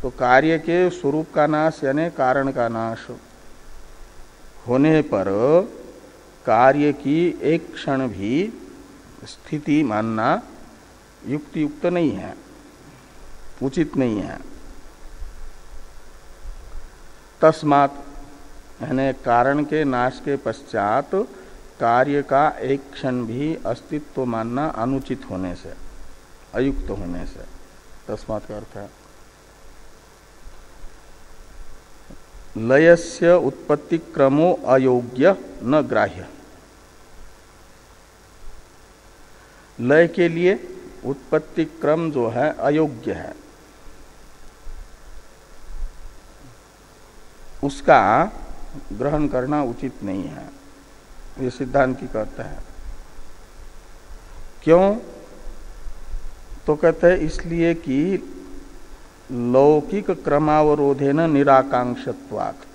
तो कार्य के स्वरूप का नाश यानी कारण का नाश होने पर कार्य की एक क्षण भी स्थिति मानना युक्त नहीं है, उचित नहीं है। तस्मात् यानी कारण के नाश के पश्चात कार्य का एक क्षण भी अस्तित्व मानना अनुचित होने से, अयुक्त होने से। तस्मात् का अर्थ है लयस्य उत्पत्ति क्रमो अयोग्य न ग्राह्य। लय के लिए उत्पत्ति क्रम जो है अयोग्य है, उसका ग्रहण करना उचित नहीं है, ये सिद्धांति कहता है। क्यों? तो कहते हैं इसलिए कि लौकिक क्रमावरोधेन निराकांक्षत्वात्।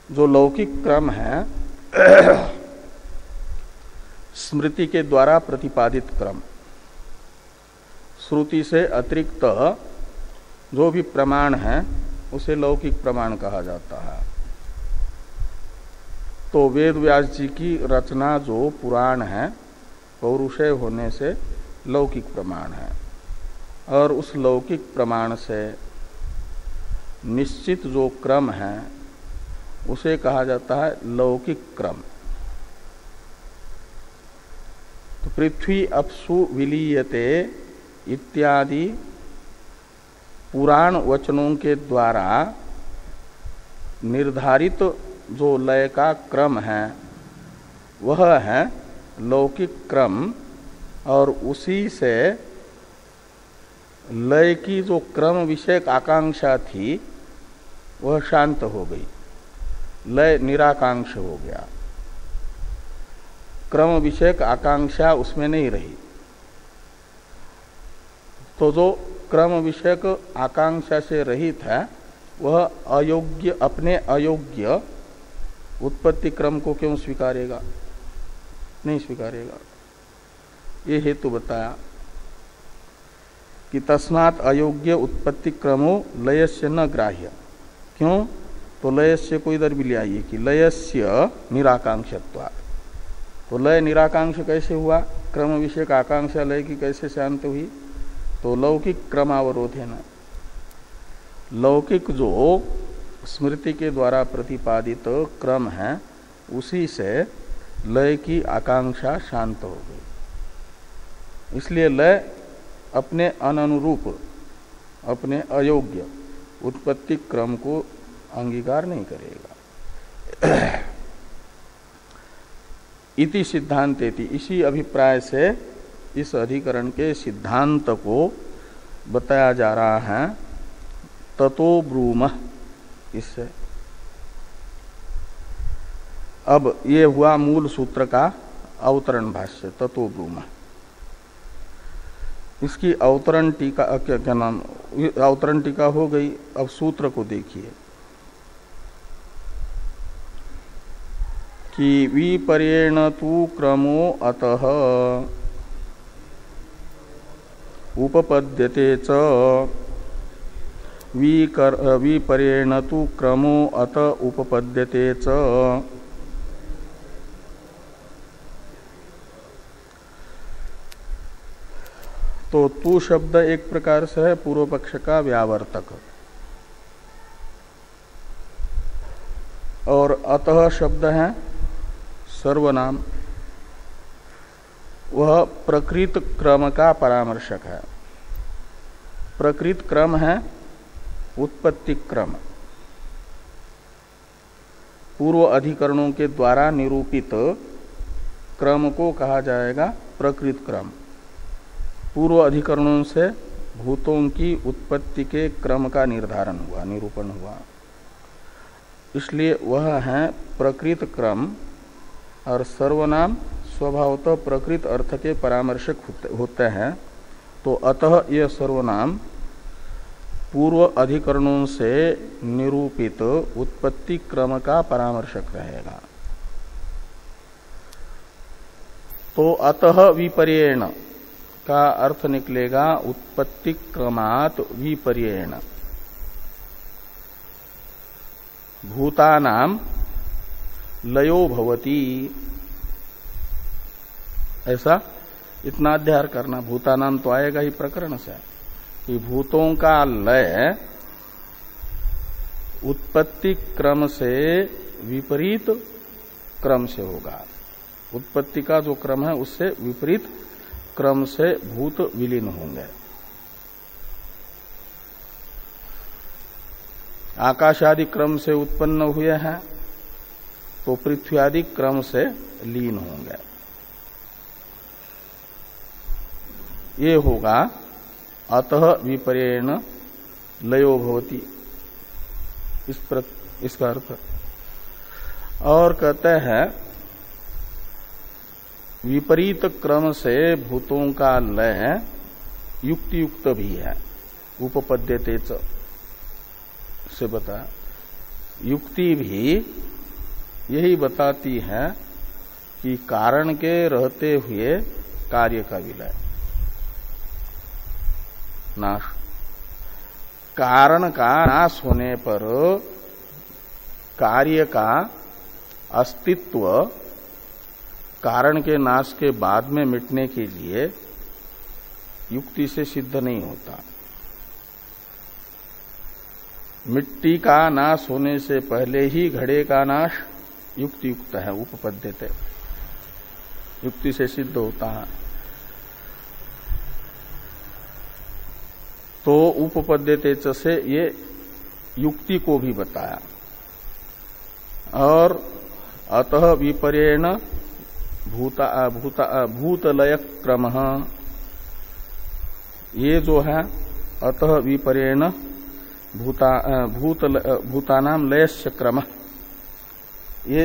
जो लौकिक क्रम है स्मृति के द्वारा प्रतिपादित क्रम, श्रुति से अतिरिक्त जो भी प्रमाण है उसे लौकिक प्रमाण कहा जाता है। तो वेद व्यास जी की रचना जो पुराण है पौरुषेय होने से लौकिक प्रमाण है, और उस लौकिक प्रमाण से निश्चित जो क्रम है उसे कहा जाता है लौकिक क्रम। तो पृथ्वी अपसु विलीयते इत्यादि पुराण वचनों के द्वारा निर्धारित जो लय का क्रम है वह है लौकिक क्रम, और उसी से लय की जो क्रम विषयक आकांक्षा थी वह शांत हो गई, लय निराकांक्ष हो गया, क्रम विषयक आकांक्षा उसमें नहीं रही। तो जो क्रम विषयक आकांक्षा से रहित है वह अयोग्य, अपने अयोग्य उत्पत्ति क्रम को क्यों स्वीकारेगा? नहीं स्वीकारेगा। ये हेतु बताया कि तस्मात् अयोग्य उत्पत्ति क्रमो लयस्य न ग्राह्य। क्यों? तो लयस्य को इधर भी ले आइए कि लयस्य निराकांक्षत्वात्। तो लय निराकांक्ष कैसे हुआ? क्रम विषयक आकांक्षा लय की कैसे शांत हुई? तो लौकिक क्रमावरोध है ना, लौकिक जो स्मृति के द्वारा प्रतिपादित क्रम है उसी से लय की आकांक्षा शांत हो गई। इसलिए लय अपने अननुरूप, अपने अयोग्य उत्पत्ति क्रम को अंगीकार नहीं करेगा। इति सिद्धांतेति, इसी अभिप्राय से इस अधिकरण के सिद्धांत को बताया जा रहा है ततो ब्रूमः। इससे अब ये हुआ मूल सूत्र का अवतरण भाष्य ततो ब्रूमः। इसकी अवतरण टीका क्या नाम, अवतरण टीका हो गई। अब सूत्र को देखिए कि विपर्येण तु क्रमो अतः उपपद्यते च विपर्येण तु क्रमो अत उपपद्यते च। तो तू शब्द एक प्रकार से है पूर्व पक्ष का व्यावर्तक, और अतः शब्द है सर्वनाम, वह प्रकृत क्रम का परामर्शक है। प्रकृत क्रम है उत्पत्ति क्रम, पूर्व अधिकरणों के द्वारा निरूपित क्रम को कहा जाएगा प्रकृत क्रम। पूर्व अधिकरणों से भूतों की उत्पत्ति के क्रम का निर्धारण हुआ, निरूपण हुआ, इसलिए वह है प्रकृत क्रम। और सर्वनाम स्वभावतः प्रकृत अर्थ के परामर्शक होते हैं, तो अतः यह सर्वनाम पूर्व अधिकरणों से निरूपित उत्पत्ति क्रम का परामर्शक रहेगा। तो अतः विपर्येण का अर्थ निकलेगा उत्पत्ति क्रमात् विपर्येण। भूतानाम लयो भवति, ऐसा इतना अध्ययन करना। भूतानाम तो आएगा ही प्रकरण से कि भूतों का लय उत्पत्ति क्रम से विपरीत क्रम से होगा। उत्पत्ति का जो क्रम है उससे विपरीत क्रम से भूत विलीन होंगे। आकाश आदि क्रम से उत्पन्न हुए हैं तो पृथ्वी आदि क्रम से लीन होंगे। ये होगा अतः विपर्येण लयो भवति, इसका अर्थ। और कहते हैं विपरीत क्रम से भूतों का लय युक्ति युक्त भी है। उपपद्यते च से बता, युक्ति भी यही बताती है कि कारण के रहते हुए कार्य का विलय, नाश। कारण का नाश होने पर कार्य का अस्तित्व कारण के नाश के बाद में मिटने के लिए युक्ति से सिद्ध नहीं होता। मिट्टी का नाश होने से पहले ही घड़े का नाश युक्ति युक्त है, उपपद्यते, युक्ति से सिद्ध होता है। तो उपपद्यते च से ये युक्ति को भी बताया। और अतः विपर्येण भूतलय क्रम, ये जो है अतः विपर्येण भूतानाम लयस्य क्रम, ये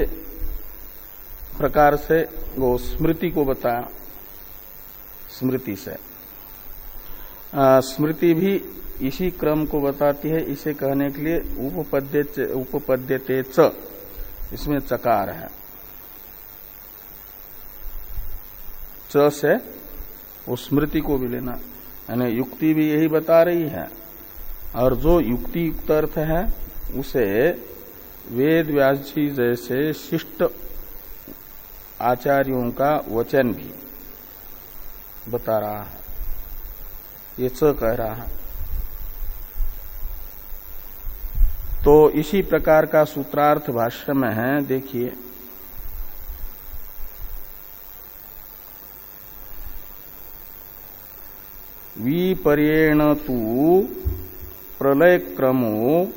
प्रकार से वो स्मृति को बताया। स्मृति से स्मृति भी इसी क्रम को बताती है। इसे कहने के लिए उपपद्यते च, इसमें चकार है। च से वो स्मृति को भी लेना, यानी युक्ति भी यही बता रही है। और जो युक्ति युक्त अर्थ है उसे वेद व्यास जी जैसे शिष्ट आचार्यों का वचन भी बता रहा है। ये च कह रहा है। तो इसी प्रकार का सूत्रार्थ भाष्य में है, देखिए। विपर्येण तु प्रलय क्रमो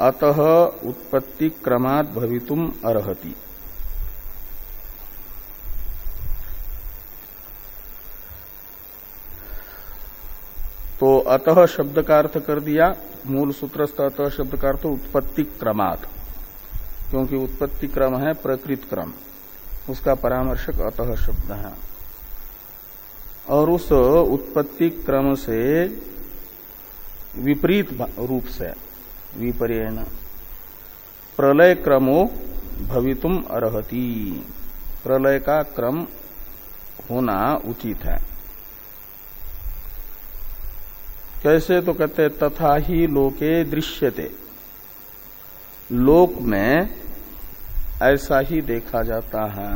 अतः उत्पत्ति क्रमात् भवितुम अर्हति। तो अतः शब्द का अर्थ कर दिया, मूल सूत्रस्थ अतः शब्द का अर्थ उत्पत्ति क्रमात्, क्योंकि उत्पत्ति क्रम है प्रकृत क्रम, उसका परामर्शक अतः शब्द है। और उस उत्पत्ति क्रम से विपरीत रूप से विपर्येण प्रलय क्रमो भवितुम अर्हति, प्रलय का क्रम होना उचित है। कैसे? तो कहते तथा ही लोके दृश्यते, लोक में ऐसा ही देखा जाता है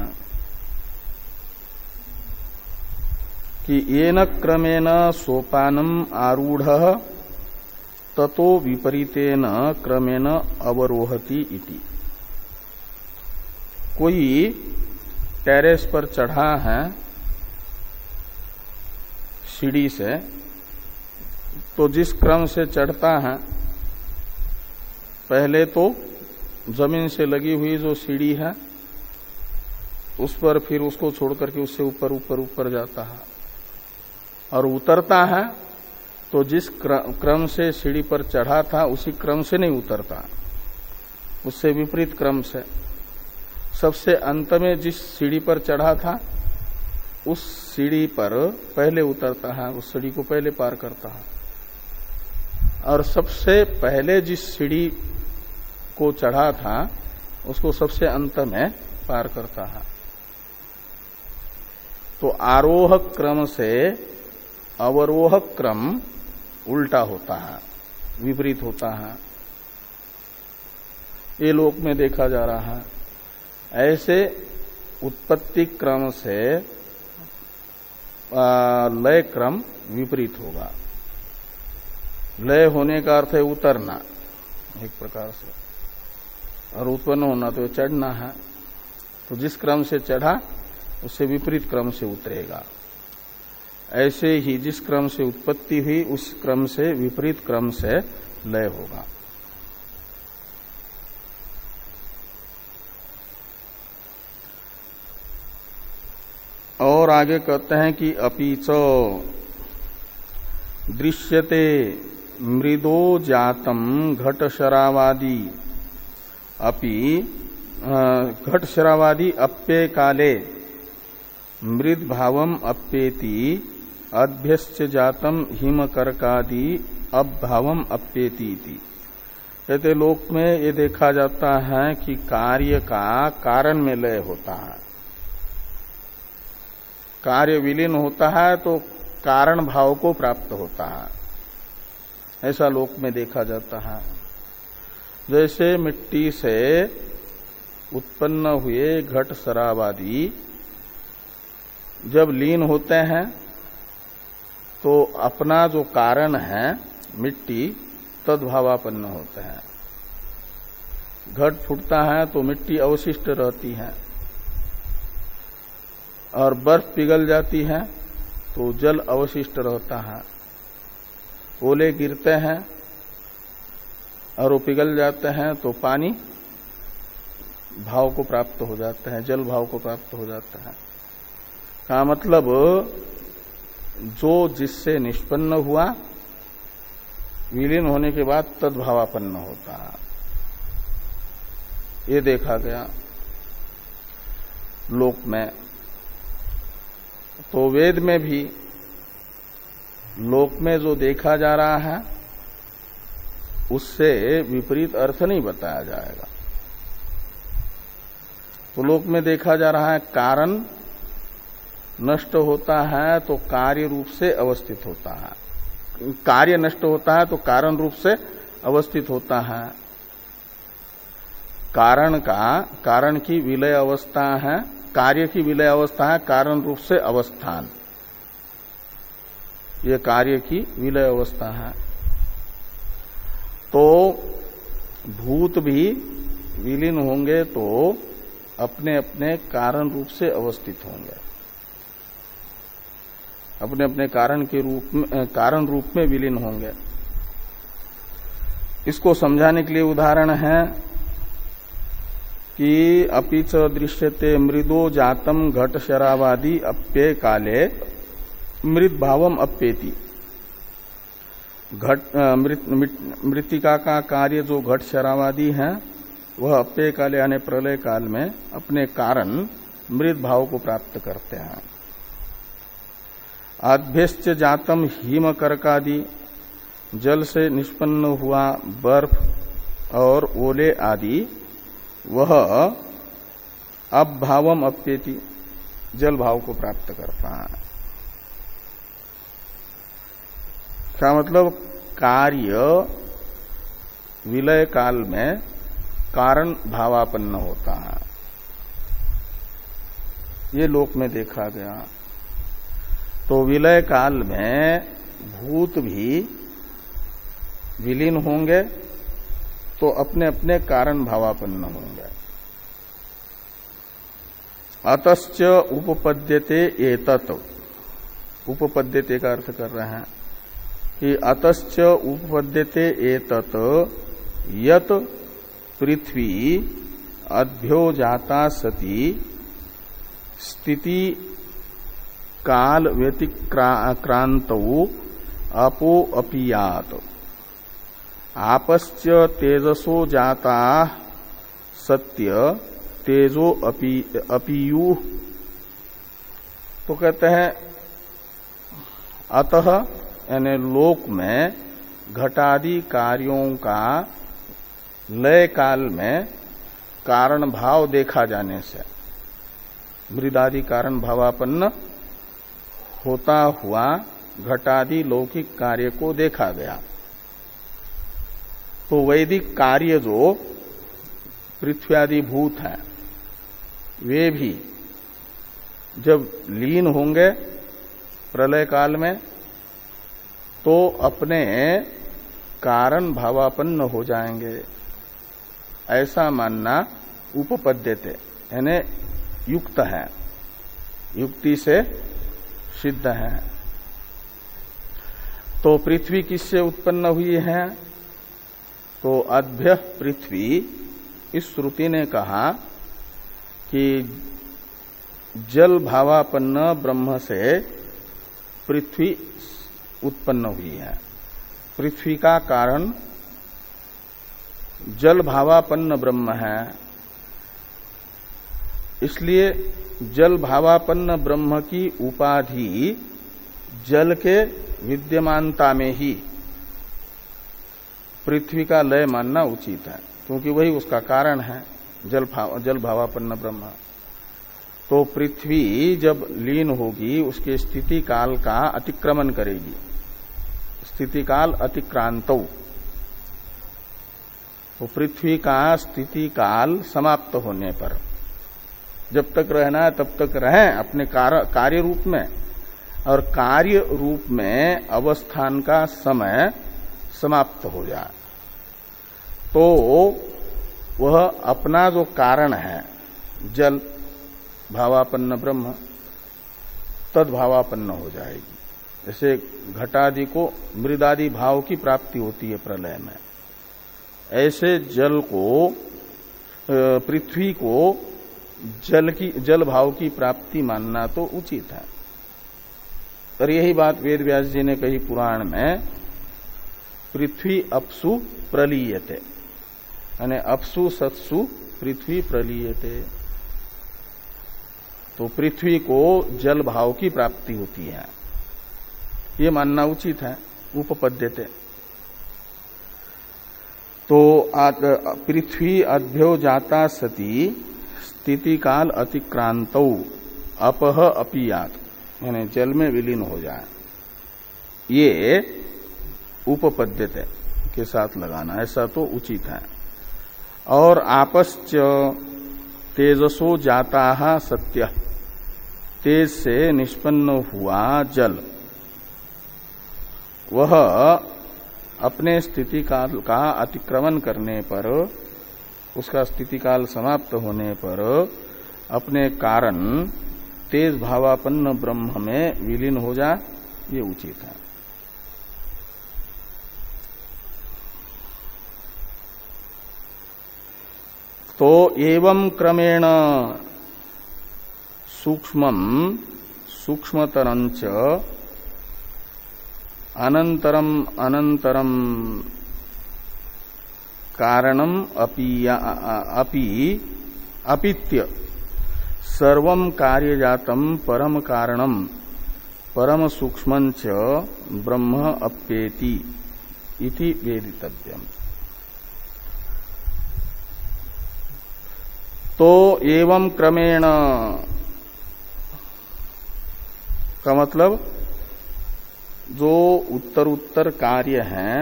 कि येन क्रमेण सोपानम आरूढ़ ततो विपरीतेन क्रमेण अवरोहति इति। कोई टेरेस पर चढ़ा है सीढ़ी से, तो जिस क्रम से चढ़ता है, पहले तो जमीन से लगी हुई जो सीढ़ी है उस पर, फिर उसको छोड़ करके उससे ऊपर ऊपर ऊपर जाता है, और उतरता है तो जिस क्रम से सीढ़ी पर चढ़ा था उसी क्रम से नहीं उतरता, उससे विपरीत क्रम से। सबसे अंत में जिस सीढ़ी पर चढ़ा था उस सीढ़ी पर पहले उतरता है, उस सीढ़ी को पहले पार करता है। और सबसे पहले जिस सीढ़ी को चढ़ा था उसको सबसे अंत में पार करता है। तो आरोह क्रम से अवरोह क्रम उल्टा होता है, विपरीत होता है। ये लोक में देखा जा रहा है। ऐसे उत्पत्ति क्रम से लय क्रम विपरीत होगा। लय होने का अर्थ है उतरना एक प्रकार से, और उत्पन्न होना तो चढ़ना है। तो जिस क्रम से चढ़ा उससे विपरीत क्रम से उतरेगा। ऐसे ही जिस क्रम से उत्पत्ति हुई उस क्रम से विपरीत क्रम से लय होगा। और आगे कहते हैं कि अपीच दृश्यते मृदो जातम घट शरावादि अपि घट शरावादि अप्ये काले मृद भावम अप्येति अभ्यस्य जातम हिमकर्कादि अभावम अप्येति। कहते लोक में ये देखा जाता है कि कार्य का कारण में लय होता है। कार्य विलीन होता है तो कारण भाव को प्राप्त होता है, ऐसा लोक में देखा जाता है। जैसे मिट्टी से उत्पन्न हुए घट शराबादि जब लीन होते हैं तो अपना जो कारण है मिट्टी तद्भावापन्न होते हैं। घट फूटता है तो मिट्टी अवशिष्ट रहती है, और बर्फ पिघल जाती है तो जल अवशिष्ट रहता है। ओले गिरते हैं और वो पिघल जाते हैं तो पानी भाव को प्राप्त हो जाता है, जल भाव को प्राप्त हो जाता है। का मतलब जो जिससे निष्पन्न हुआ विलीन होने के बाद तद्भावापन्न होता है, ये देखा गया लोक में। तो वेद में भी लोक में जो देखा जा रहा है उससे विपरीत अर्थ नहीं बताया जाएगा। तो लोक में देखा जा रहा है कारण नष्ट होता है तो कार्य रूप से अवस्थित होता है, कार्य नष्ट होता है तो कारण रूप से अवस्थित होता है। कारण की विलय अवस्था है, कार्य की विलय अवस्था है कारण रूप से अवस्थान, ये कार्य की विलय अवस्था है। तो भूत भी विलीन होंगे तो अपने अपने कारण रूप से अवस्थित होंगे, अपने अपने कारण के रूप में, कारण रूप में विलीन होंगे। इसको समझाने के लिए उदाहरण है कि अपिच दृश्यते मृदो जातम घट शरावादि अप्ये काले मृत भावम अप्येति। मृतिका का कार्य जो घट शरावादि है वह अप्ये काले यानी प्रलय काल में अपने कारण मृत भाव को प्राप्त करते हैं। आभ्यश्च जातम हिम कर्कादि, जल से निष्पन्न हुआ बर्फ और ओले आदि वह अभावम अप्येति, जल भाव को प्राप्त करता है। क्या मतलब कार्य विलय काल में कारण भावापन्न होता है, ये लोक में देखा गया। तो विलय काल में भूत भी विलीन होंगे तो अपने अपने कारण भावापन्न होंगे। अतश्च उपपद्यते एतत्, उपपद्यते का अर्थ कर रहे हैं कि अतश्च उपपद्यते एतत् यत् पृथ्वी अभ्यो जाता सती स्थिति काल व्यतिक्रांतौ अपो अपीयात् आपश्च तेजसो जाता सत्य तेजो अपीयु। तो कहते हैं अतः यानी लोक में घटादि कार्यों का लय काल में कारण भाव देखा जाने से, मृदादि कारण भावापन्न होता हुआ घटादि लौकिक कार्य को देखा गया। तो वैदिक कार्य जो पृथ्वी आदि भूत हैं वे भी जब लीन होंगे प्रलय काल में तो अपने कारण भावापन्न हो जाएंगे, ऐसा मानना उपपद्यते यानी युक्त है, युक्ति से सिद्ध है। तो पृथ्वी किससे उत्पन्न हुई है? तो अद्भ्य पृथ्वी, इस श्रुति ने कहा कि जल भावापन्न ब्रह्म से पृथ्वी उत्पन्न हुई है। पृथ्वी का कारण जल भावापन्न ब्रह्म है, इसलिए जल भावापन्न ब्रह्म की उपाधि जल के विद्यमानता में ही पृथ्वी का लय मानना उचित है, क्योंकि वही उसका कारण है, जल भावापन्न ब्रह्म। तो पृथ्वी जब लीन होगी उसके स्थिति काल का अतिक्रमण करेगी, स्थिति काल अतिक्रांतौ। तो पृथ्वी का स्थिति काल समाप्त होने पर जब तक रहना है तब तक रहें अपने कार्य रूप में, और कार्य रूप में अवस्थान का समय समाप्त हो जाए तो वह अपना जो कारण है जल भावापन्न ब्रह्म तद्भावापन्न हो जाएगी। जैसे घटादि को मृदादि भाव की प्राप्ति होती है प्रलय में, ऐसे जल को पृथ्वी को जल भाव की प्राप्ति मानना तो उचित है। और यही बात वेद व्यास जी ने कही पुराण में, पृथ्वी अपसु प्रलीयते, यानी अपसु सत्सु पृथ्वी प्रलीयते। तो पृथ्वी को जल भाव की प्राप्ति होती है, ये मानना उचित है, उपपद्यते। तो पृथ्वी अद्भ्यो जाता सती स्थिति काल अतिक्रांतौ अपह अपियात, यानी जल में विलीन हो जाए, ये उपपद्यते के साथ लगाना, ऐसा तो उचित है। और आपश्च तेजसो जाता सत्य, तेज से निष्पन्न हुआ जल वह अपने स्थिति काल का अतिक्रमण करने पर, उसका स्थिति काल समाप्त होने पर अपने कारण तेज भावापन्न ब्रह्म में विलीन हो जा, ये उचित है। तो एवं क्रमेण सूक्ष्मं सूक्ष्मतरंच अनंतरम अनंतरम कारणम अपित्य सर्वं कार्यजातम परम कारणम परम सूक्ष्मंच ब्रह्म अप्येति इति वेदितव्यम। तो एवं क्रमेण का मतलब जो उत्तर कार्य है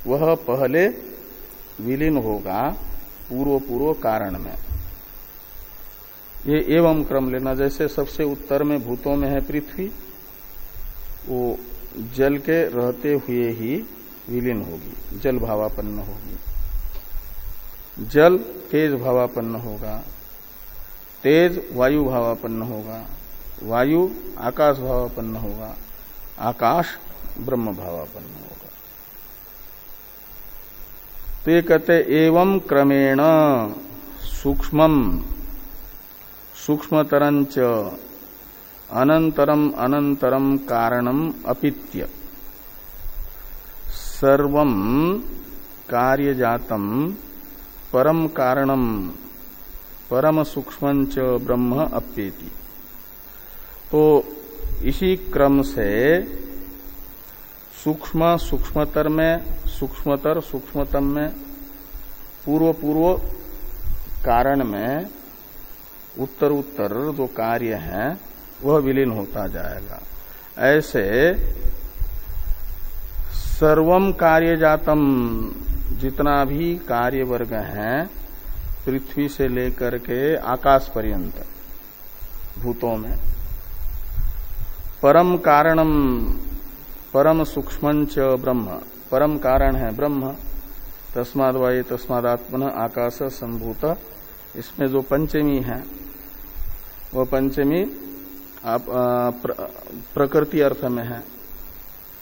वह पहले विलीन होगा पूर्व कारण में। ये एवं क्रम लेना, जैसे सबसे उत्तर में भूतों में है पृथ्वी, वो जल के रहते हुए ही विलीन होगी, जल भावापन्न होगी। जल तेज भावापन्न होगा, तेज वायु भावापन्न होगा, वायु आकाश भावापन्न होगा, आकाश ब्रह्म भावापन्न होगा। तो ये कहते एवं क्रमेण सूक्ष्मम सूक्ष्मतरंच अनंतरम अनंतरम कारणम अपित्य सर्वं कार्यजातम परम कारणम परम सूक्ष्मंच ब्रह्म अप्येति। तो इसी क्रम से सूक्ष्म सूक्ष्मतर में, सूक्ष्मतर सूक्ष्मतम में, पूर्व कारण में उत्तर जो कार्य है वह विलीन होता जाएगा। ऐसे सर्वम कार्य जातम, जितना भी कार्य वर्ग है पृथ्वी से लेकर के आकाश पर्यंत भूतों में, परम कारणम परम सूक्ष्मंच ब्रह्म, परम कारण है ब्रह्म, तस्माद वाये तस्मादात्मन आकाश संभूत, इसमें जो पंचमी है वह पंचमी प्रकृति अर्थ में है,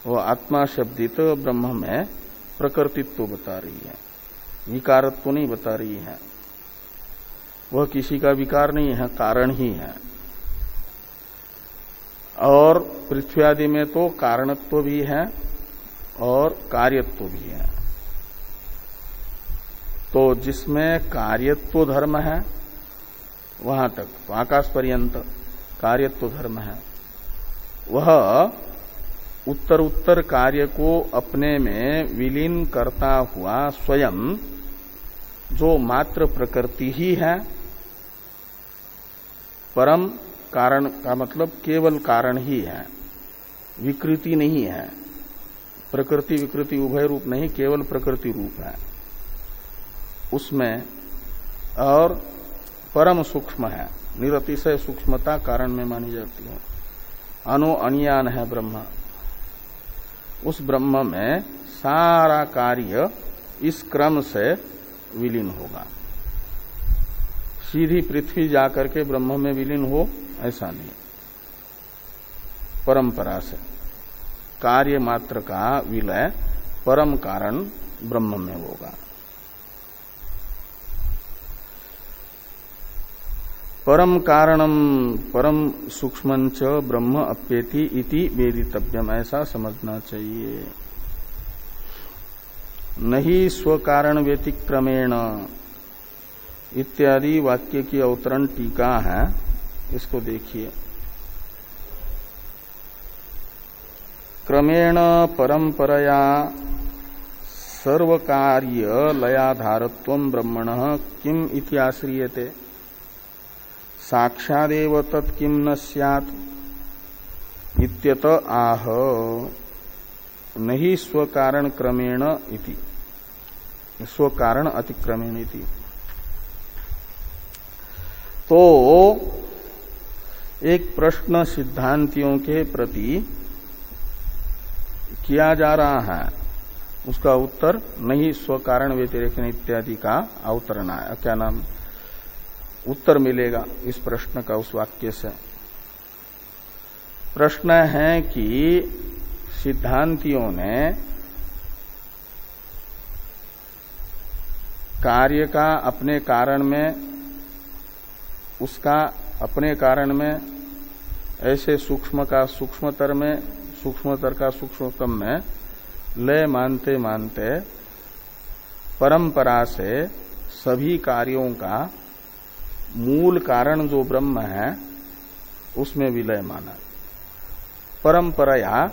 वो आत्मा शब्दित ब्रह्म में प्रकृतित्व बता रही है, विकारत्व नहीं बता रही है। वह किसी का विकार नहीं है, कारण ही है। और पृथ्वी आदि में तो कारणत्व भी है और कार्यत्व भी है। तो जिसमें कार्यत्व धर्म है वहां तक, तो आकाश पर्यंत कार्यत्व धर्म है, वह उत्तर उत्तर कार्य को अपने में विलीन करता हुआ स्वयं जो मात्र प्रकृति ही है, परम कारण का मतलब केवल कारण ही है, विकृति नहीं है। प्रकृति विकृति उभय रूप नहीं, केवल प्रकृति रूप है उसमें, और परम सूक्ष्म है, निरतिशय सूक्ष्मता कारण में मानी जाती है। अनु अनियान है ब्रह्म, उस ब्रह्म में सारा कार्य इस क्रम से विलीन होगा। सीधी पृथ्वी जाकर के ब्रह्म में विलीन हो ऐसा नहीं, परंपरा से कार्य मात्र का विलय परम कारण ब्रह्म में होगा। परम कारणम परम सूक्ष्मंच ब्रह्म अप्येति इति वेदितव्यम, ऐसा समझना चाहिए। नहीं स्वकारण व्यतिक्रमेण इत्यादि वाक्य की अवतरण टीका है, इसको देखिए। क्रमेण परंपरया सर्वकार्य लयाधारत्वं ब्रह्मणः किम इति आश्रियते, साक्षादेव तत्किम न स्यात् इत्यत आह नहीं स्वकारण क्रमेण इति, स्वकारण अतिक्रमेण इति। तो एक प्रश्न सिद्धांतियों के प्रति किया जा रहा है, उसका उत्तर नहीं स्वकारण व्यतिरेकण इत्यादि का अवतरण है, क्या नाम उत्तर मिलेगा इस प्रश्न का उस वाक्य से। प्रश्न है कि सिद्धांतियों ने कार्य का अपने कारण में, उसका अपने कारण में, ऐसे सूक्ष्म का सूक्ष्मतर में, सूक्ष्मतर का सूक्ष्मतम में लय मानते मानते परंपरा से सभी कार्यों का मूल कारण जो ब्रह्म है उसमें विलय माना। परंपराया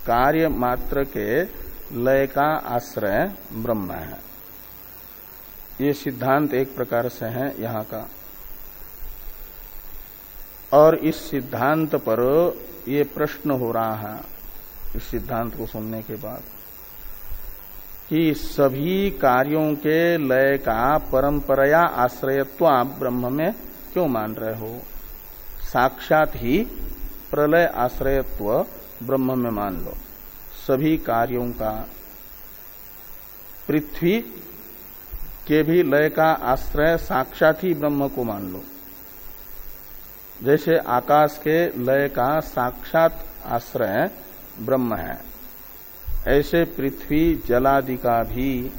कार्य मात्र के लय का आश्रय ब्रह्म है। ये सिद्धांत एक प्रकार से है यहाँ का। और इस सिद्धांत पर ये प्रश्न हो रहा है, इस सिद्धांत को सुनने के बाद, कि सभी कार्यों के लय का परंपराया आश्रयत्व आप ब्रह्म में क्यों मान रहे हो? साक्षात ही प्रलय आश्रयत्व ब्रह्म में मान लो। सभी कार्यों का, पृथ्वी के भी लय का आश्रय साक्षात ही ब्रह्म को मान लो। जैसे आकाश के लय का साक्षात आश्रय ब्रह्म है, ऐसे पृथ्वी जलादि का भी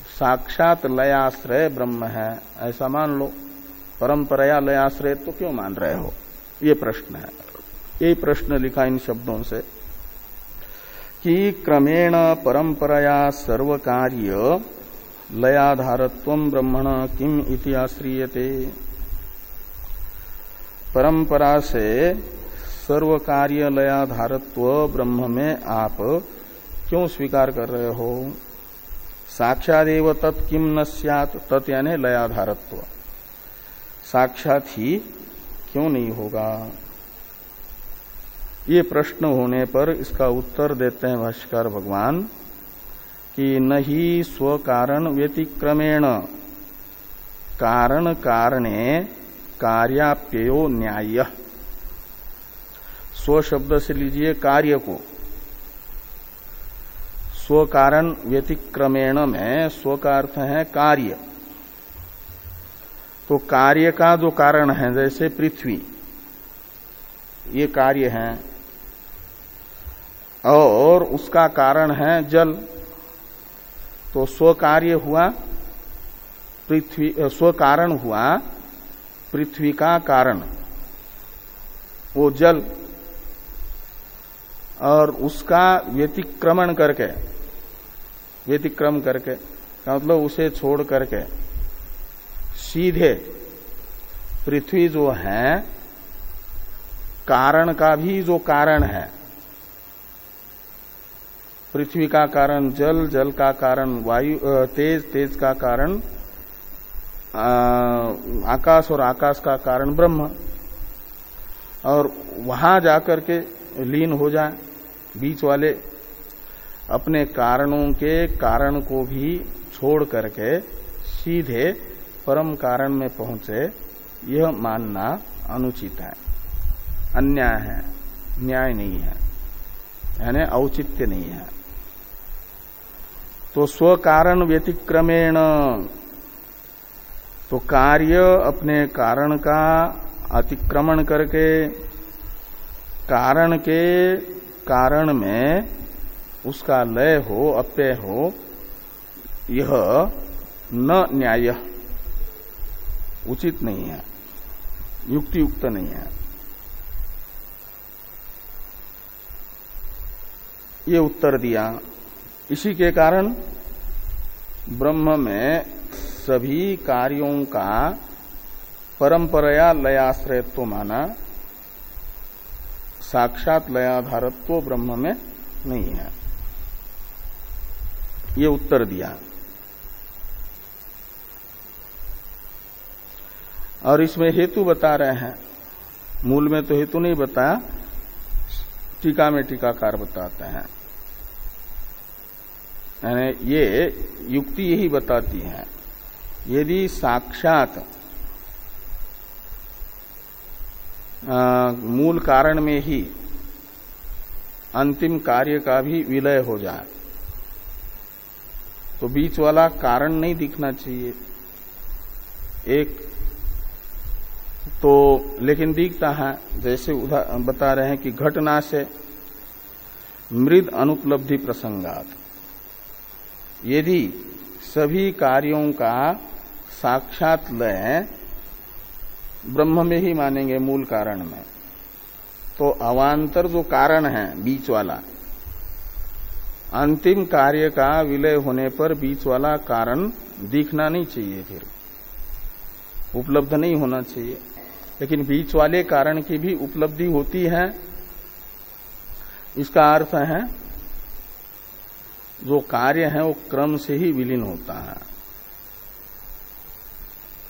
साक्षात लयाश्रय ब्रह्म है, ऐसा मान लो। परंपराया लयाश्रय तो क्यों मान रहे हो? ये प्रश्न है। यही प्रश्न लिखा इन शब्दों से कि क्रमेण परंपराया सर्वकार्य लयाधारत्वं ब्रह्मण किम इति आश्रियते। परंपरा से सर्व कार्य लयाधारत्व ब्रह्म में आप क्यों स्वीकार कर रहे हो? साक्षादेव तत् किम न स्यात्, तत् यानी लयाधारत्व, साक्षात ही क्यों नहीं होगा? ये प्रश्न होने पर इसका उत्तर देते हैं भाष्यकार भगवान कि न ही स्वकारण व्यतिक्रमेण कारण कारणे कार्याप्ययो न्याय। स्व शब्द से लीजिए कार्य को, स्व कारण व्यतिक्रमेण में स्व का अर्थ है कार्य। तो कार्य का जो कारण है, जैसे पृथ्वी, ये कार्य है, और उसका कारण है जल। तो स्व कार्य हुआ पृथ्वी, स्व कारण हुआ पृथ्वी का कारण वो जल, और उसका व्यतिक्रमण करके, व्यतिक्रम करके मतलब उसे छोड़ करके सीधे पृथ्वी जो है कारण का भी जो कारण है, पृथ्वी का कारण जल, जल का कारण वायु, तेज, तेज का कारण आकाश, और आकाश का कारण ब्रह्म, और वहां जाकर के लीन हो जाए। बीच वाले अपने कारणों के कारण को भी छोड़ करके सीधे परम कारण में पहुंचे, यह मानना अनुचित है, अन्याय है, न्याय नहीं है, यानी औचित्य नहीं है। तो स्व कारण व्यतिक्रमेण, तो कार्य अपने कारण का अतिक्रमण करके कारण के कारण में उसका लय हो, अपव्यय हो, यह न न्याय, उचित नहीं है, युक्तियुक्त नहीं है। ये उत्तर दिया। इसी के कारण ब्रह्म में सभी कार्यों का परंपराया लयाश्रयत्व माना, साक्षात लयाधारत्व ब्रह्म में नहीं है। ये उत्तर दिया। और इसमें हेतु बता रहे हैं। मूल में तो हेतु नहीं बताया, टीका में टीकाकार बताते हैं। यानी ये युक्ति यही बताती है, यदि साक्षात मूल कारण में ही अंतिम कार्य का भी विलय हो जाए तो बीच वाला कारण नहीं दिखना चाहिए। एक तो लेकिन दिखता है, जैसे बता रहे हैं कि घटना से मृद अनुपलब्धि प्रसंगात, यदि सभी कार्यों का साक्षात लय ब्रह्म में ही मानेंगे, मूल कारण में, तो अवांतर जो कारण है बीच वाला, अंतिम कार्य का विलय होने पर बीच वाला कारण दिखना नहीं चाहिए, फिर उपलब्ध नहीं होना चाहिए। लेकिन बीच वाले कारण की भी उपलब्धि होती है। इसका अर्थ है जो कार्य है वो क्रम से ही विलीन होता है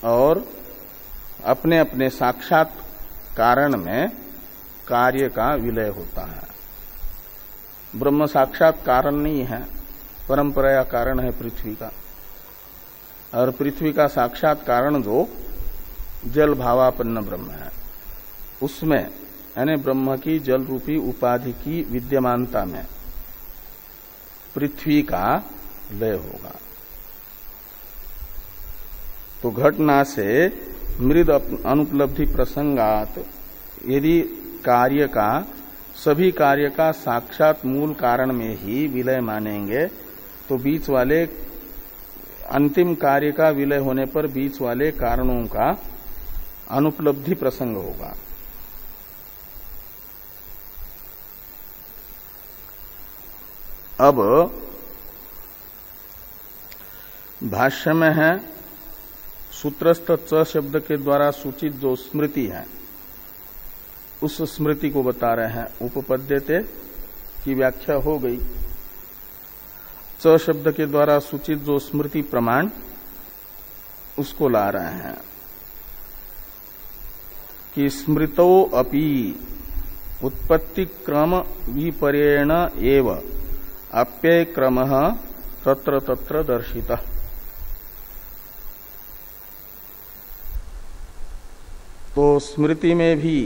और अपने अपने साक्षात कारण में कार्य का विलय होता है। ब्रह्म साक्षात कारण नहीं है, परंपरा कारण है पृथ्वी का, और पृथ्वी का साक्षात कारण जो जल भावापन्न ब्रह्म है, उसमें यानी ब्रह्म की जल रूपी उपाधि की विद्यमानता में पृथ्वी का लय होगा। तो घटना से मृद अनुपलब्धि प्रसंगात, यदि कार्य का, सभी कार्य का साक्षात मूल कारण में ही विलय मानेंगे तो बीच वाले अंतिम कार्य का विलय होने पर बीच वाले कारणों का अनुपलब्धि प्रसंग होगा। अब भाष्य में है सूत्रस्थ च शब्द के द्वारा सूचित जो स्मृति है उस स्मृति को बता रहे हैं। उपपद्यते की व्याख्या हो गई। च शब्द के द्वारा सूचित जो स्मृति प्रमाण उसको ला रहे हैं कि स्मृतो अपि उत्पत्ति क्रम विपर्येण एव अप्यय क्रम तत्र तत्र दर्शितः। तो स्मृति में भी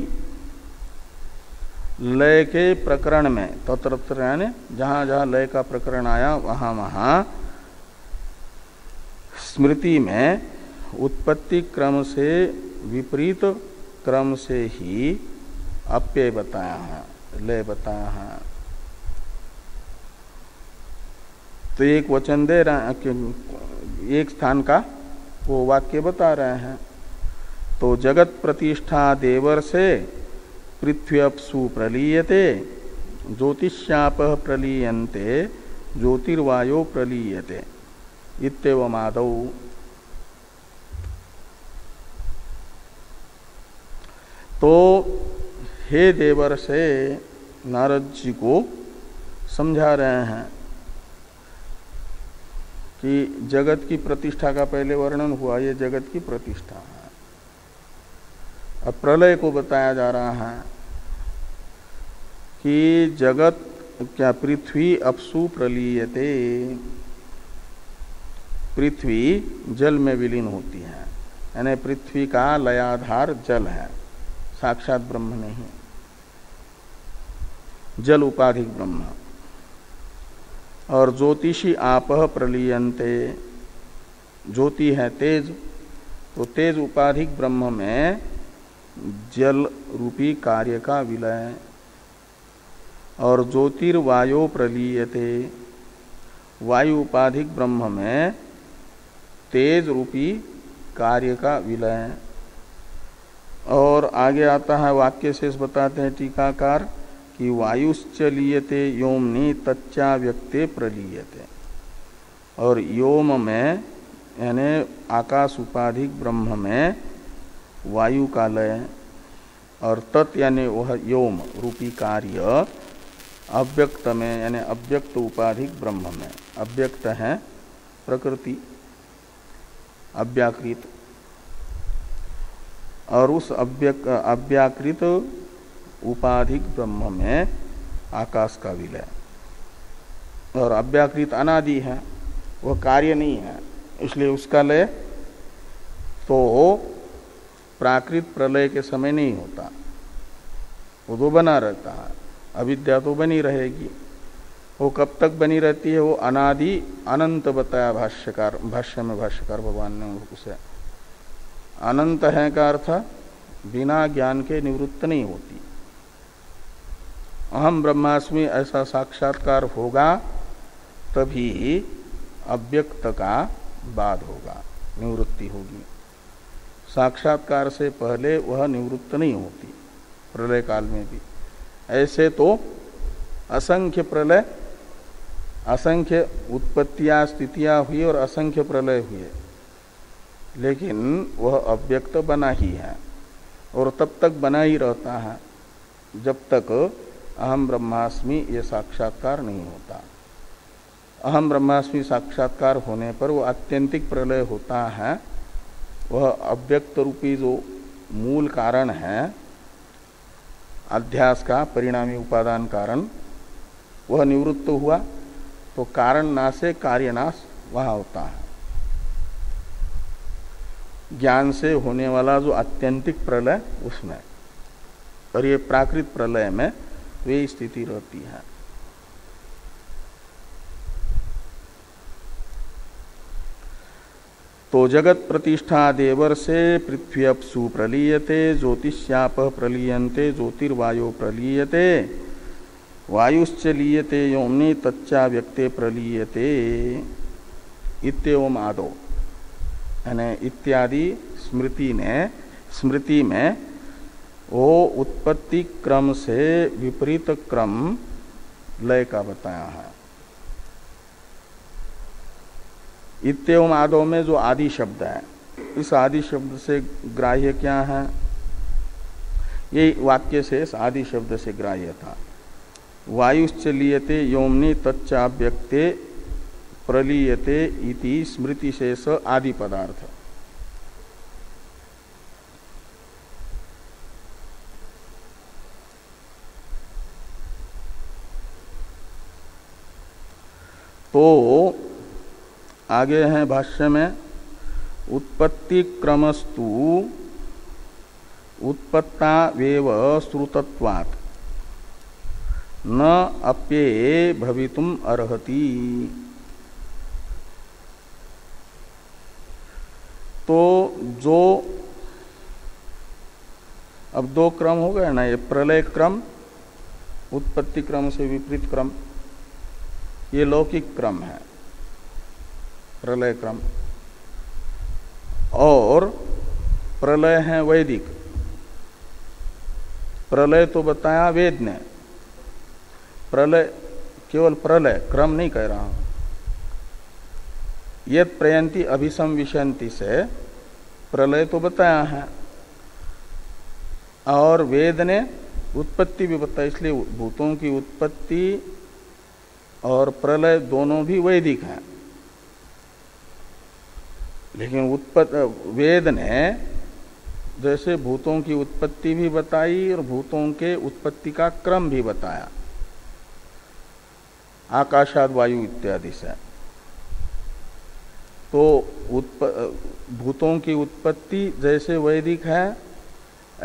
लय के प्रकरण में तत्र तत्र यानी जहां जहां लय का प्रकरण आया वहां वहां स्मृति में उत्पत्ति क्रम से विपरीत क्रम से ही अप्यय बताया है, लय बताया है। तो एक वचन दे रहे, एक स्थान का वो वाक्य बता रहे हैं। तो जगत प्रतिष्ठा देवर से पृथ्व्यप्सु प्रलीयते ज्योतिष्याप प्रलीयन्ते ज्योतिर्वायो प्रलीयते इत्येवमादौ। तो हे देवर से नारद जी को समझा रहे हैं कि जगत की प्रतिष्ठा का पहले वर्णन हुआ, ये जगत की प्रतिष्ठा है। अब प्रलय को बताया जा रहा है कि जगत क्या पृथ्वी अपसु प्रलीयते, पृथ्वी जल में विलीन होती है, यानी पृथ्वी का लयाधार जल है, साक्षात ब्रह्म नहीं, जल उपाधिक ब्रह्म। और ज्योतिषी आपह प्रलीयन्ते, ज्योति है तेज, तो तेज उपाधिक ब्रह्म में जल रूपी कार्य का विलय। और ज्योतिर्वायो प्रलीयते, वायु उपाधिक ब्रह्म में तेज रूपी कार्य का विलय। और आगे आता है वाक्य शेष बताते हैं टीकाकार कि वायुश्च लीयते योमनि तच्चा व्यक्ते प्रलीयते। और योम में यानी आकाश उपाधिक ब्रह्म में वायु का लय, और तत् यानी वह योम रूपी कार्य अव्यक्त में यानी अव्यक्त उपाधिक ब्रह्म में, अव्यक्त है प्रकृति अव्याकृत, और उस अव्याकृत उपाधिक ब्रह्म में आकाश का विलय। और अव्याकृत अनादि है, वह कार्य नहीं है, इसलिए उसका लय तो प्राकृत प्रलय के समय नहीं होता, वो तो बना रहता है। अविद्या तो बनी रहेगी, वो कब तक बनी रहती है, वो अनादि अनंत बताया भाष्यकार, भाष्य में भाष्यकार भगवान ने उसे। अनंत है का अर्थ बिना ज्ञान के निवृत्त नहीं होती। अहम ब्रह्मास्मि ऐसा साक्षात्कार होगा तभी अव्यक्त का बाद होगा, निवृत्ति होगी। साक्षात्कार से पहले वह निवृत्त नहीं होती, प्रलय काल में भी। ऐसे तो असंख्य प्रलय, असंख्य उत्पत्तियां स्थितियां हुई और असंख्य प्रलय हुए, लेकिन वह अव्यक्त बना ही है और तब तक बना ही रहता है जब तक अहम ब्रह्मास्मि ये साक्षात्कार नहीं होता। अहम ब्रह्मास्मि साक्षात्कार होने पर वो आत्यंतिक प्रलय होता है, वह अव्यक्त रूपी जो मूल कारण है अध्यास का परिणामी उपादान कारण, वह निवृत्त हुआ तो कारण नाशे कार्य नाश वहां होता है। ज्ञान से होने वाला जो आत्यंतिक प्रलय उसमें, और ये प्राकृत प्रलय में वे स्थिति रहती है। तो जगत प्रतिष्ठा देवर से पृथ्वी अपसु प्रलीयते ज्योतिष्याप प्रलीयन्ते ज्योतिर्वायो प्रलीयते वायुश्च लीयते योमनि तच्चा व्यक्ते प्रलीयते इत्येवम आदो। यानी इत्यादि स्मृति में वो उत्पत्ति क्रम से विपरीत क्रम लय का बताया है। इत्येवम आदो में जो आदि शब्द है, इस आदि शब्द से ग्राह्य क्या है? ये वाक्य से आदि शब्द से ग्राह्य था। वायुश्च लीयते योमनि तच्चा व्यक्ते प्रलीयते इति स्मृति शेष आदि पदार्थ। तो आगे है भाष्य में उत्पत्ति क्रमस्तु उत्पत्तावेव श्रुतत्वात् न अप्ये भवितुम अर्हति। तो जो अब दो क्रम हो गए ना, ये प्रलय क्रम, उत्पत्ति क्रम से विपरीत क्रम, ये लौकिक क्रम है प्रलय क्रम, और प्रलय है वैदिक। प्रलय तो बताया वेद ने, प्रलय केवल प्रलय क्रम नहीं कह रहा हूं, यद प्रयंती अभिसंविशंति से प्रलय तो बताया है, और वेद ने उत्पत्ति भी बताया, इसलिए भूतों की उत्पत्ति और प्रलय दोनों भी वैदिक हैं। लेकिन वेद ने जैसे भूतों की उत्पत्ति भी बताई और भूतों के उत्पत्ति का क्रम भी बताया आकाशाद वायु इत्यादि से, तो भूतों की उत्पत्ति जैसे वैदिक है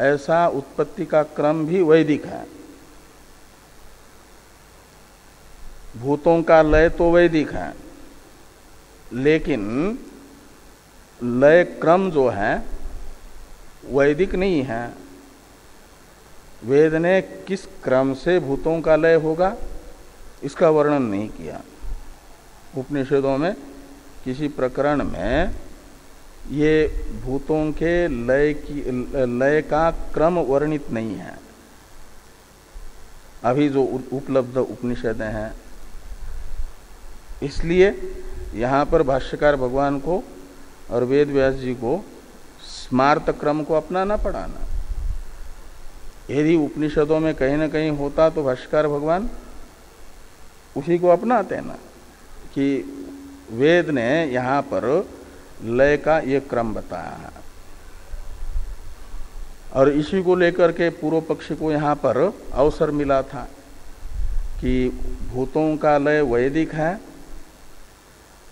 ऐसा उत्पत्ति का क्रम भी वैदिक है। भूतों का लय तो वैदिक है, लेकिन लय क्रम जो है वैदिक नहीं है। वेद ने किस क्रम से भूतों का लय होगा इसका वर्णन नहीं किया। उपनिषदों में किसी प्रकरण में ये भूतों के लय का क्रम वर्णित नहीं है। अभी जो उपलब्ध उपनिषदें हैं, इसलिए यहाँ पर भाष्यकार भगवान को और वेद व्यास जी को स्मार्त क्रम को अपनाना पड़ाना। यदि उपनिषदों में कहीं न कहीं होता तो भाष्यकार भगवान उसी को अपनाते ना, कि वेद ने यहाँ पर लय का ये क्रम बताया है, और इसी को लेकर के पूर्व पक्षी को यहाँ पर अवसर मिला था कि भूतों का लय वैदिक है,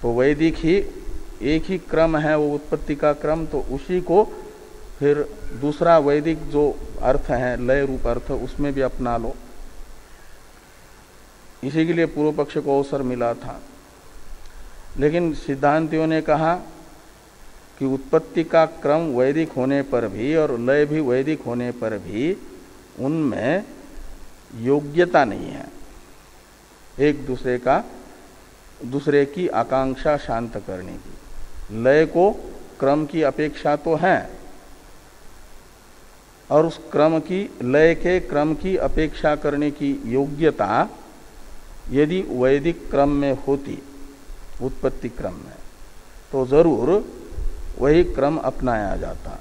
तो वैदिक ही एक ही क्रम है वो उत्पत्ति का क्रम, तो उसी को फिर दूसरा वैदिक जो अर्थ है लय रूप अर्थ उसमें भी अपना लो। इसी के लिए पूर्व पक्ष को अवसर मिला था। लेकिन सिद्धांतियों ने कहा कि उत्पत्ति का क्रम वैदिक होने पर भी और लय भी वैदिक होने पर भी उनमें योग्यता नहीं है एक दूसरे की आकांक्षा शांत करने की। लय को क्रम की अपेक्षा तो है, और उस लय के क्रम की अपेक्षा करने की योग्यता यदि वैदिक क्रम में होती, उत्पत्ति क्रम में, तो जरूर वही क्रम अपनाया जाता।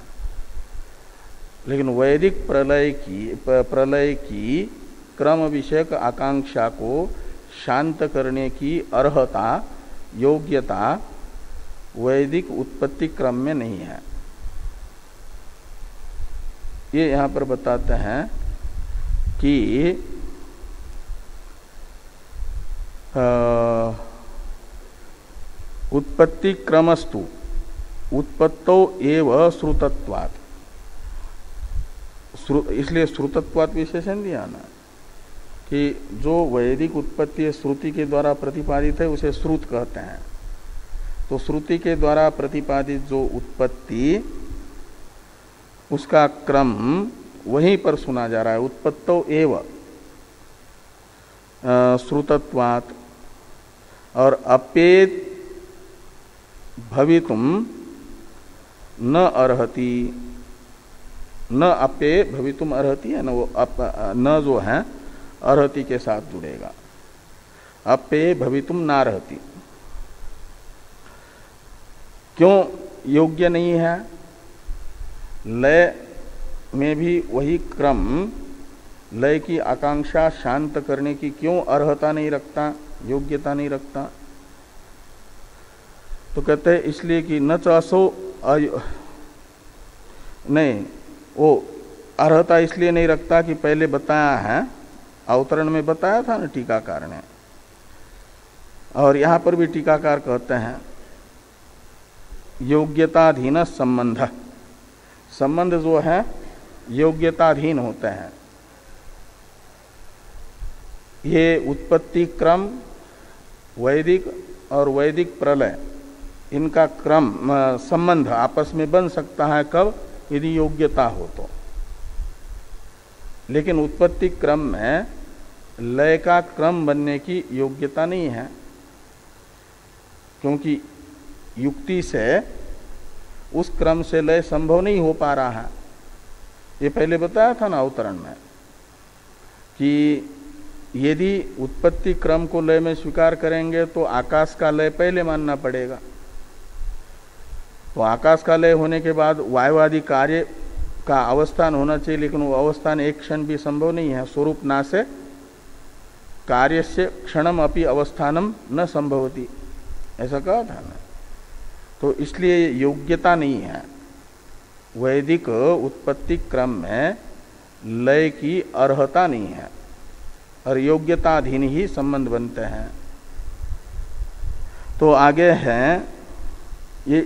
लेकिन वैदिक प्रलय की क्रम विषयक आकांक्षा को शांत करने की अर्हता, योग्यता वैदिक उत्पत्ति क्रम में नहीं है। ये यहाँ पर बताते हैं कि उत्पत्ति क्रमस्तु उत्पत्तौ एव श्रुतत्वात्, इसलिए श्रुतत्वात् विशेषण दिया ना कि जो वैदिक उत्पत्ति श्रुति के द्वारा प्रतिपादित है उसे श्रुत कहते हैं। तो श्रुति के द्वारा प्रतिपादित जो उत्पत्ति उसका क्रम वहीं पर सुना जा रहा है, उत्पत्तौ एव श्रुतत्वात्, और अपेत भवितुम न अर्हति, न अपे भवितुम अर्हति है ना, वो न जो है अर्हति के साथ जुड़ेगा, अपे भवितुम नार्हति। क्यों योग्य नहीं है? लय में भी वही क्रम लय की आकांक्षा शांत करने की क्यों अर्हता नहीं रखता, योग्यता नहीं रखता? तो कहते हैं इसलिए कि न चासो नहीं, वो अर्हता इसलिए नहीं रखता कि पहले बताया है, अवतरण में बताया था ना टीकाकार ने और यहां पर भी टीकाकार कहते हैं योग्यताधीन संबंध, संबंध जो है योग्यताधीन होते हैं। ये उत्पत्ति क्रम, वैदिक और वैदिक प्रलय, इनका क्रम संबंध आपस में बन सकता है कब? यदि योग्यता हो तो। लेकिन उत्पत्ति क्रम में लय का क्रम बनने की योग्यता नहीं है, क्योंकि युक्ति से उस क्रम से लय संभव नहीं हो पा रहा है। ये पहले बताया था ना अवतरण में कि यदि उत्पत्ति क्रम को लय में स्वीकार करेंगे तो आकाश का लय पहले मानना पड़ेगा। तो आकाश का लय होने के बाद वायुवादी कार्य का अवस्थान होना चाहिए, लेकिन वो अवस्थान एक क्षण भी संभव नहीं है। स्वरूप नाशे कार्य से क्षणम अपि अवस्थानम न संभवती, ऐसा कहा था ना। तो इसलिए योग्यता नहीं है। वैदिक उत्पत्ति क्रम में लय की अर्हता नहीं है और योग्यताधीन ही संबंध बनते हैं। तो आगे हैं ये,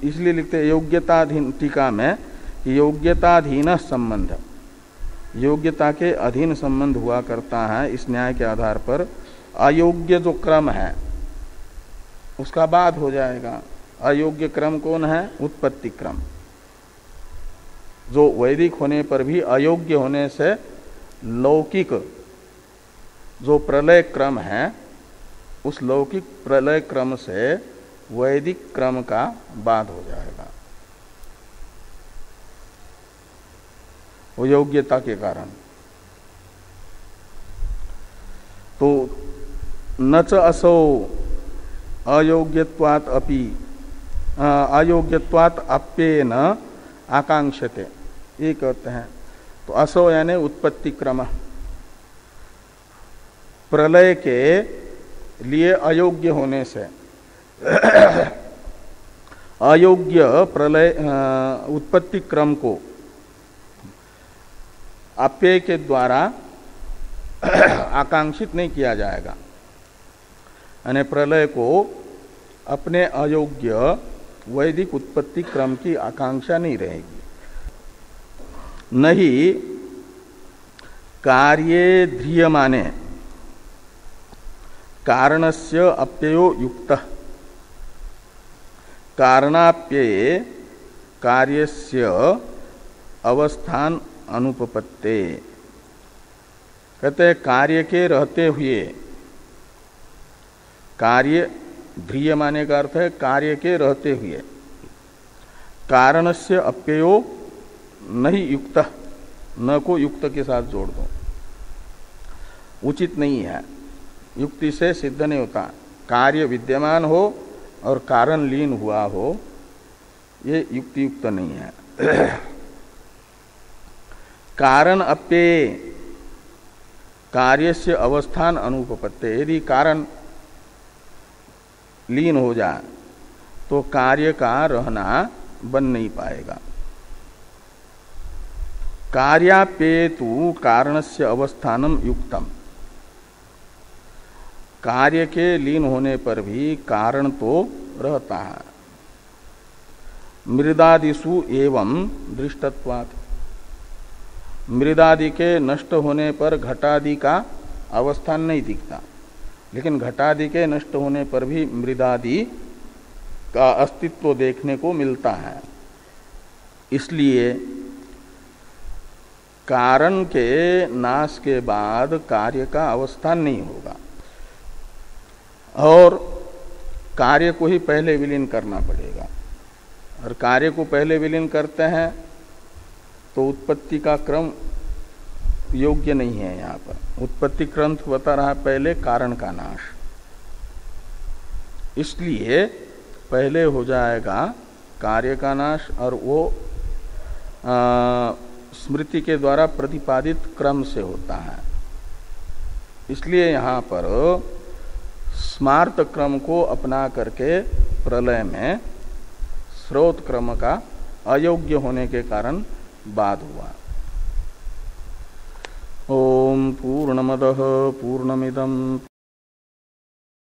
इसलिए लिखते हैं योग्यताधीन, टीका में योग्यताधीन संबंध, योग्यता के अधीन संबंध हुआ करता है। इस न्याय के आधार पर अयोग्य जो क्रम है उसका बाद हो जाएगा। अयोग्य क्रम कौन है? उत्पत्ति क्रम, जो वैदिक होने पर भी अयोग्य होने से लौकिक जो प्रलय क्रम है, उस लौकिक प्रलय क्रम से वैदिक क्रम का बाद हो जाएगा, वो योग्यता के कारण। तो न च असौ अयोग्यत्वात् अपि अयोग्यत्वात् अप्येन आकांक्षते, ये कहते हैं। तो असौ यानी उत्पत्ति क्रम, प्रलय के लिए अयोग्य होने से अयोग्य प्रलय उत्पत्ति क्रम को अप्यय के द्वारा आकांक्षित नहीं किया जाएगा। यानी प्रलय को अपने अयोग्य वैदिक उत्पत्ति क्रम की आकांक्षा नहीं रहेगी। नहीं कार्ये ध्रियमाने कारणस्य अप्ययो युक्तः, कारणाप्यये कार्यस्य अवस्थान अनुपपत्ते। कहते हैं कार्य के रहते हुए, कार्य ध्रियमाने का अर्थ है कार्य के रहते हुए, कारणस्य अप्ययो नहीं युक्त, न को युक्त के साथ जोड़ दो, उचित नहीं है, युक्ति से सिद्ध नहीं होता। कार्य विद्यमान हो और कारण लीन हुआ हो, ये युक्ति युक्त नहीं है। कारण अप्यये कार्यस्य अवस्थान अनुपपत्ते, यदि कारण लीन हो जाए तो कार्य का रहना बन नहीं पाएगा। कार्याप्यये तु कारणस्य अवस्थानम युक्तम, कार्य के लीन होने पर भी कारण तो रहता है। मृदादिषु एवं दृष्टत्वात्, मृदादि के नष्ट होने पर घटादि का अवस्थान नहीं दिखता, लेकिन घटादि के नष्ट होने पर भी मृदादि का अस्तित्व देखने को मिलता है। इसलिए कारण के नाश के बाद कार्य का अवस्थान नहीं होगा और कार्य को ही पहले विलीन करना पड़ेगा। और कार्य को पहले विलीन करते हैं तो उत्पत्ति का क्रम योग्य नहीं है। यहाँ पर उत्पत्ति क्रम बता रहा है पहले कारण का नाश, इसलिए पहले हो जाएगा कार्य का नाश और वो स्मृति के द्वारा प्रतिपादित क्रम से होता है। इसलिए यहाँ पर स्मार्त क्रम को अपना करके प्रलय में स्रोत क्रम का अयोग्य होने के कारण बाद हुआ। ओम पूर्णमदः पूर्णमिदं